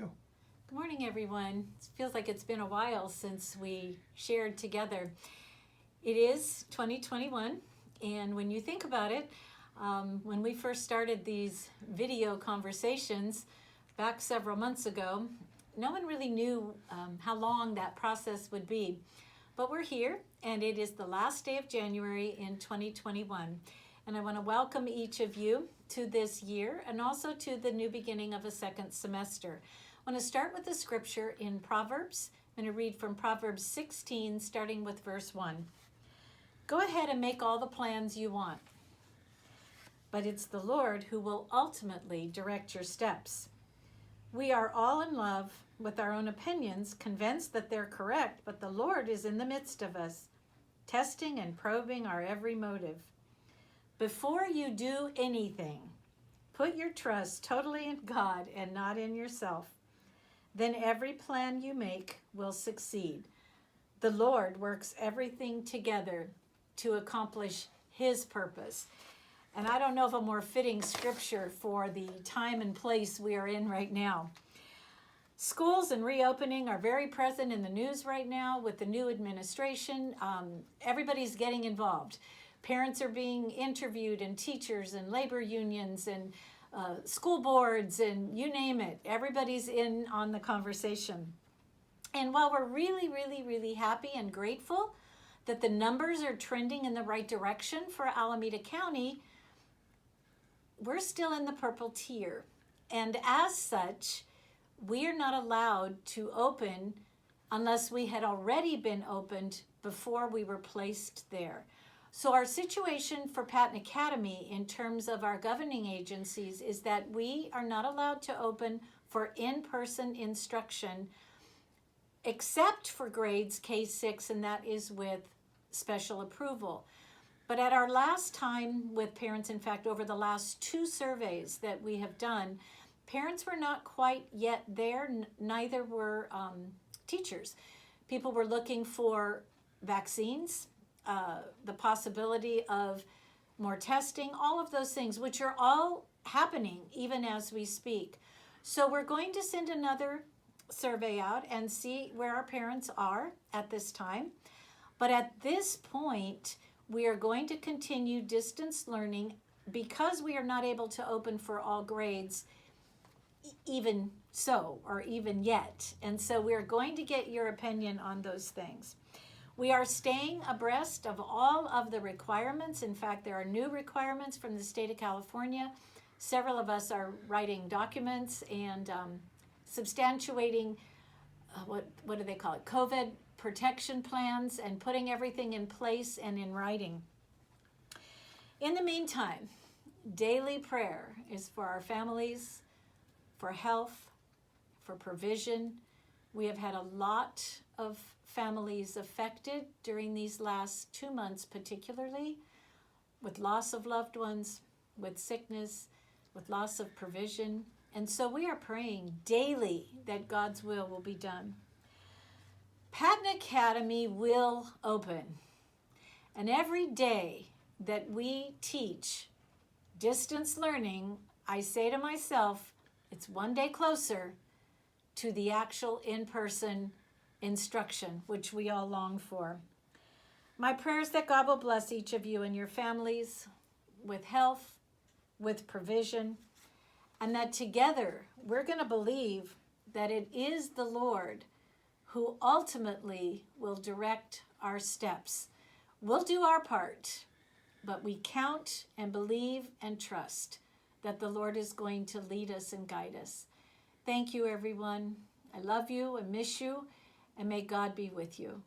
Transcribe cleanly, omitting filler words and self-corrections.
Go. Good morning, everyone. It feels like it's been a while since we shared together. It is 2021, and when you think about it, when we first started these video conversations back several months ago, no one really knew how long that process would be. But we're here, and it is the last day of January in 2021. And I want to welcome each of you to this year and also to the new beginning of a second semester. I want to start with the scripture in Proverbs. I'm going to read from Proverbs 16, starting with verse 1. Go ahead and make all the plans you want, but it's the Lord who will ultimately direct your steps. We are all in love with our own opinions, convinced that they're correct, but the Lord is in the midst of us, testing and probing our every motive. Before you do anything, put your trust totally in God and not in yourself. Then every plan you make will succeed. The Lord works everything together to accomplish His purpose. And I don't know of a more fitting scripture for the time and place we are in right now. Schools and reopening are very present in the news right now with the new administration. Everybody's getting involved. Parents are being interviewed, and teachers and labor unions and school boards and you name it. Everybody's in on the conversation. And while we're really, really, really happy and grateful that the numbers are trending in the right direction for Alameda County, we're still in the purple tier. And as such, we are not allowed to open unless we had already been opened before we were placed there. So our situation for Patton Academy in terms of our governing agencies is that we are not allowed to open for in-person instruction except for grades K-6, and that is with special approval. But at our last time with parents, in fact, over the last 2 surveys that we have done, parents were not quite yet there, neither were teachers. People were looking for vaccines, the possibility of more testing, all of those things, which are all happening even as we speak. So we're going to send another survey out and see where our parents are at this time. But at this point, we are going to continue distance learning because we are not able to open for all grades, even so, or even yet. And so we're going to get your opinion on those things. We are staying abreast of all of the requirements. In fact, there are new requirements from the state of California. Several of us are writing documents and substantiating, what do they call it, COVID protection plans, and putting everything in place and in writing. In the meantime, daily prayer is for our families, for health, for provision. We have had a lot of families affected during these last 2 months, particularly with loss of loved ones, with sickness, with loss of provision. And so we are praying daily that God's will be done. Patton Academy will open. And every day that we teach distance learning, I say to myself, it's one day closer to the actual in-person instruction, which we all long for. My prayer is that God will bless each of you and your families with health, with provision, and that together we're going to believe that it is the Lord who ultimately will direct our steps. We'll do our part, but we count and believe and trust that the Lord is going to lead us and guide us. Thank you, everyone. I love you and miss you, and may God be with you.